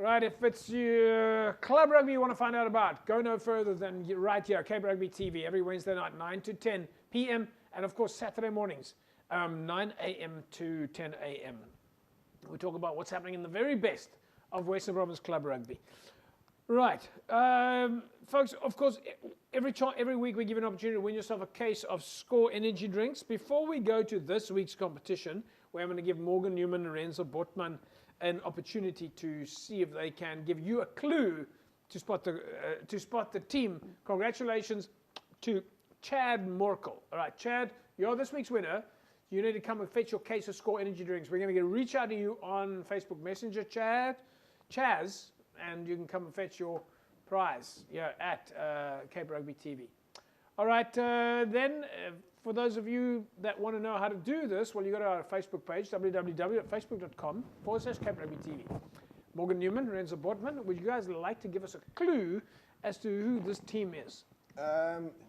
Right, if it's your club rugby you want to find out about, go no further than right here, Cape Rugby TV, every Wednesday night, 9 to 10 p.m. And of course, Saturday mornings, 9 a.m. to 10 a.m. We talk about what's happening in the very best of Western Province Club Rugby. Right, folks, of course, every week we give an opportunity to win yourself a case of Score energy drinks. Before we go to this week's competition, where I'm going to give Morgan Newman and Renzo Botman an opportunity to see if they can give you a clue to spot the team. Congratulations to Chad Morkel. All right, Chad, you're this week's winner. You need to come and fetch your case of Score energy drinks. We're going to reach out to you on Facebook Messenger, Chaz, and you can come and fetch your prize at Cape Rugby TV. All right, then, for those of you that want to know how to do this, well, you go to our Facebook page, www.facebook.com/Cape Rugby TV. Morgan Newman, Renzo Botman, would you guys like to give us a clue as to who this team is?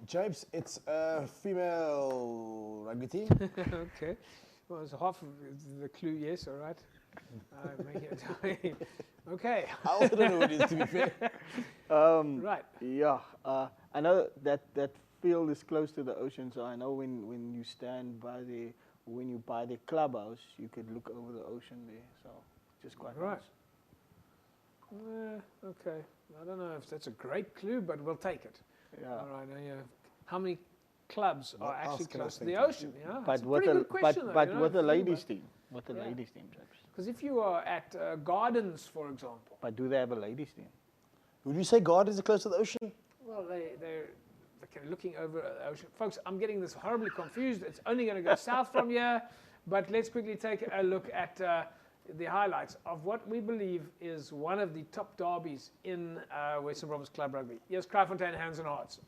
James, it's a female rugby team. Okay. Well, it's half of the clue, yes, all right. Okay. I also don't know what it is, to be fair. Right. Yeah, I know that field is close to the ocean, so I know when you stand by when you buy the clubhouse, you could look over the ocean there, so just quite right. nice. Okay. I don't know if that's a great clue, but we'll take it. Yeah. All right. How many clubs are actually close to the ocean? Yeah. But with a with the ladies team, ladies team, because if you are at Gardens, for example. But do they have a ladies team? Would you say Gardens are close to the ocean? Well, they're looking over the ocean. Folks, I'm getting this horribly confused. It's only going to go south from here. But let's quickly take a look at the highlights of what we believe is one of the top derbies in Western Province Club Rugby. Yes, Kraaifontein, Hands and Hearts.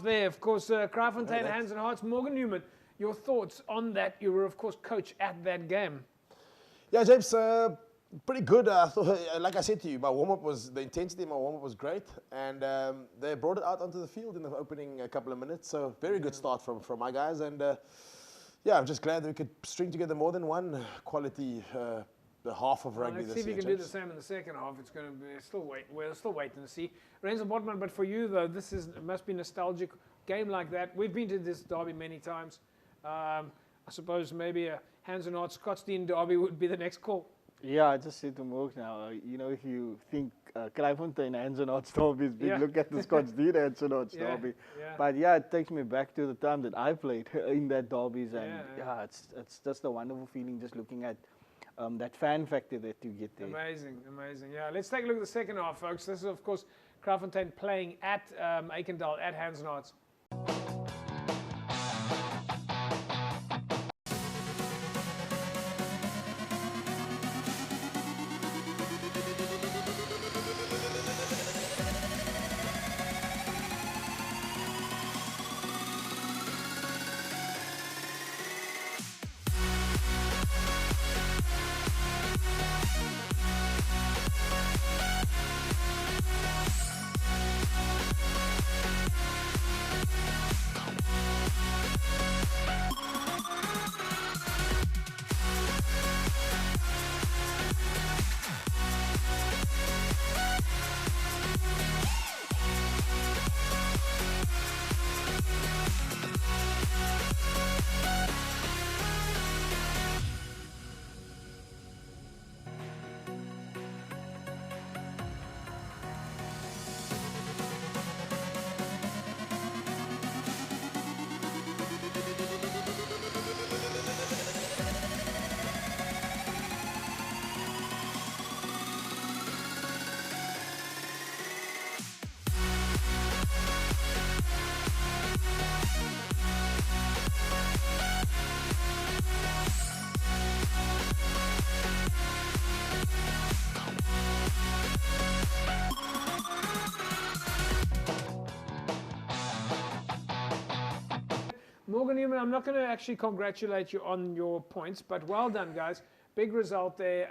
There, of course, Kraaifontein, Hands and Hearts. Morgan Newman, your thoughts on that? You were, of course, coach at that game. Yeah, James, pretty good. Like I said to you, the intensity of my warm-up was great, and they brought it out onto the field in the opening couple of minutes. So very good start from my guys, and Yeah, I'm just glad that we could string together more than one quality the half of rugby Let's this see if year. you can do the James. same in the second half. It's going to be we're still waiting to see. Renzo Botman, but for you though, this must be nostalgic game like that. We've been to this derby many times. I suppose maybe a Hands and Hearts Scottsdene derby would be the next call. Yeah, I just said to Morg now, if you think Kraaifontein Hands and Hearts derby is big, Yeah. look at the Scottsdene Hands and Hearts Yeah, derby. yeah. But yeah, it takes me back to the time that I played in that derbies, and Yeah. it's just a wonderful feeling just looking at that fan factor that you get there. Amazing, amazing. Yeah, let's take a look at the second half, folks. This is, of course, Kraaifontein playing at Aikendal at Hands and Hearts. Morgan Newman, I'm not going to actually congratulate you on your points, but well done, guys. Big result there.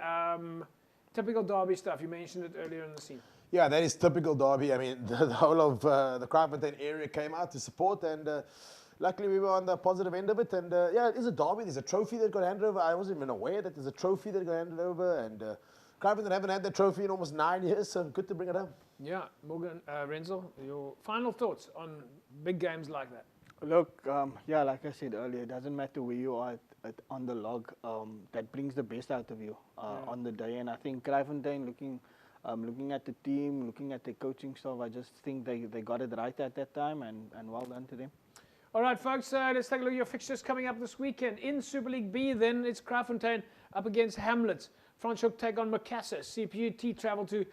Typical derby stuff. You mentioned it earlier in the scene. Yeah, that is typical derby. I mean, the whole of the Kraaifontein area came out to support, and luckily we were on the positive end of it. And yeah, it is a derby. There's a trophy that got handed over. I wasn't even aware that there's a trophy that got handed over, and Kraaifontein haven't had that trophy in almost 9 years, so good to bring it home. Yeah, Morgan, Renzel, your final thoughts on big games like that? Look, yeah, like I said earlier, it doesn't matter where you are on the log. That brings the best out of you on the day. And I think Kraaifontein, looking at the team, looking at the coaching staff, I just think they got it right at that time, and well done to them. All right, folks, let's take a look at your fixtures coming up this weekend. In Super League B, then it's Kraaifontein up against Hamlets. Franschhoek take on Macassar. CPUT travel to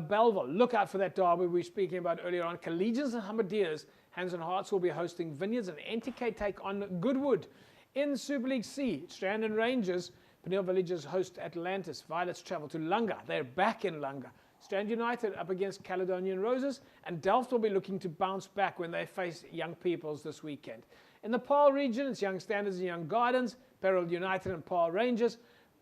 Belleville. Look out for that derby we were speaking about earlier on. Collegians and Hamadiers. Hands and Hearts will be hosting Vineyards, and NTK take on Goodwood. In Super League C, Strand and Rangers, Peniel Villages host Atlantis. Violets travel to Lunga. They're back in Lunga. Strand United up against Caledonian Roses, and Delft will be looking to bounce back when they face Young Peoples this weekend. In the Paarl region, it's Young Standards and Young Gardens, Peril United and Paarl Rangers,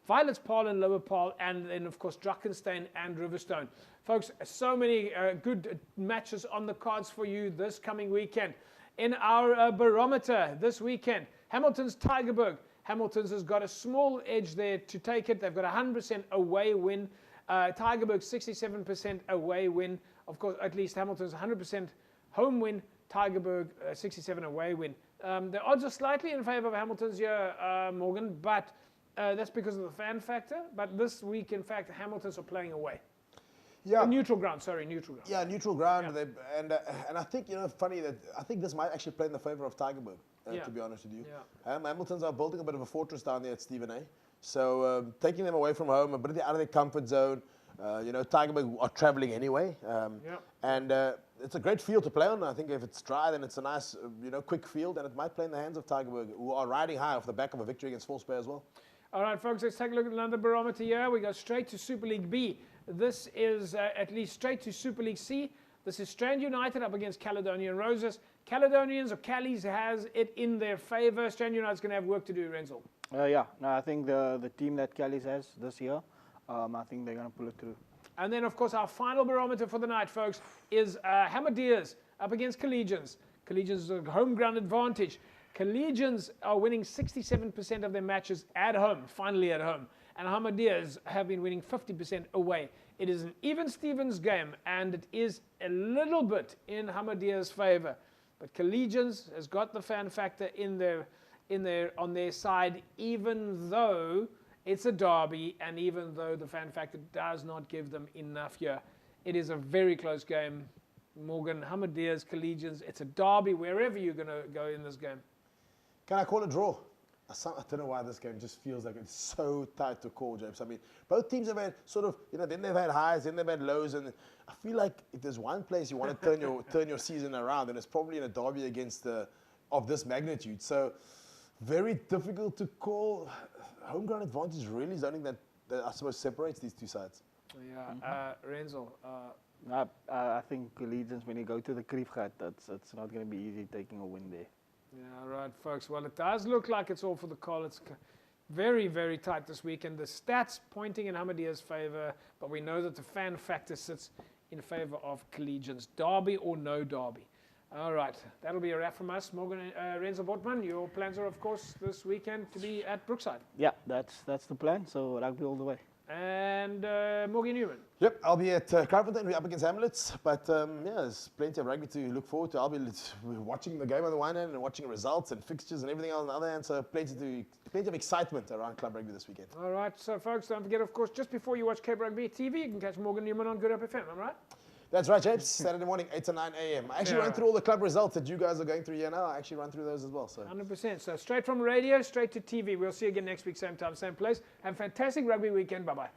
Violets Paarl and Lower Paarl, and then, of course, Drakenstein and Riverstone. Folks, so many good matches on the cards for you this coming weekend. In our barometer this weekend, Hamilton's Tygerberg. Hamilton's has got a small edge there to take it. They've got a 100% away win. Tygerberg 67% away win. Of course, at least Hamilton's 100% home win. Tygerberg 67 away win. The odds are slightly in favor of Hamilton's here, Morgan, but that's because of the fan factor. But this week, in fact, Hamilton's are playing away. Yeah. Neutral ground, sorry, neutral ground. Yeah, neutral ground. Yeah. And I think, funny that I think this might actually play in the favour of Tygerberg, Yeah. to be honest with you. Yeah. Hamiltons are building a bit of a fortress down there at Stephen A. So taking them away from home, a bit out of their comfort zone. Tygerberg are travelling anyway. And it's a great field to play on. I think if it's dry, then it's a nice, quick field, and it might play in the hands of Tygerberg, who are riding high off the back of a victory against False Bay as well. All right, folks, let's take a look at another barometer here. We go straight to Super League B. This is at least straight to Super League C. This is Strand United up against Caledonian Roses. Caledonians or Callies has it in their favour. Strand United's going to have work to do, Renzel. Yeah, no, I think the team that Callies has this year, I think they're going to pull it through. And then, of course, our final barometer for the night, folks, is Hamadiers up against Collegians. Collegians is a home ground advantage. Collegians are winning 67% of their matches at home, finally at home. And Ahmadiyas have been winning 50% away. It is an even Stevens game, and it is a little bit in Ahmadiyya's favor. But Collegians has got the fan factor on their side, even though it's a derby, and even though the fan factor does not give them enough here. It is a very close game. Morgan, Ahmadiyya's, Collegians, it's a derby wherever you're going to go in this game. Can I call a draw? I don't know why this game just feels like it's so tight to call, James. I mean, both teams have had sort of, then they've had highs, then they've had lows, and I feel like if there's one place you want to turn your season around, then it's probably in a derby against of this magnitude. So very difficult to call. Home ground advantage really is the only thing that I suppose separates these two sides. Yeah, Renzel. I think Collegians, when you go to the Kraaifontein, it's not going to be easy taking a win there. Yeah, right, folks. Well, it does look like it's all for the call. It's very, very tight this weekend. The stats pointing in Ahmadiyya's favor, but we know that the fan factor sits in favor of Collegians. Derby or no derby. All right, that'll be a wrap from us. Morgan, Renzel Botman, your plans are, of course, this weekend to be at Brookside. Yeah, that's the plan. So rugby all the way. And Morgan Newman. Yep, I'll be at Kraaifontein. We're up against Hamlets, but there's plenty of rugby to look forward to. I'll be watching the game on the one hand and watching results and fixtures and everything else on the other hand. So plenty of excitement around club rugby this weekend. All right, so folks, don't forget, of course, just before you watch Cape Rugby TV, you can catch Morgan Newman on Good Hope FM. All right. That's right, James. Saturday morning, 8 to 9 a.m. I actually ran through all the club results that you guys are going through here now. I actually run through those as well. So 100%. So straight from radio, straight to TV. We'll see you again next week, same time, same place. Have a fantastic rugby weekend. Bye-bye.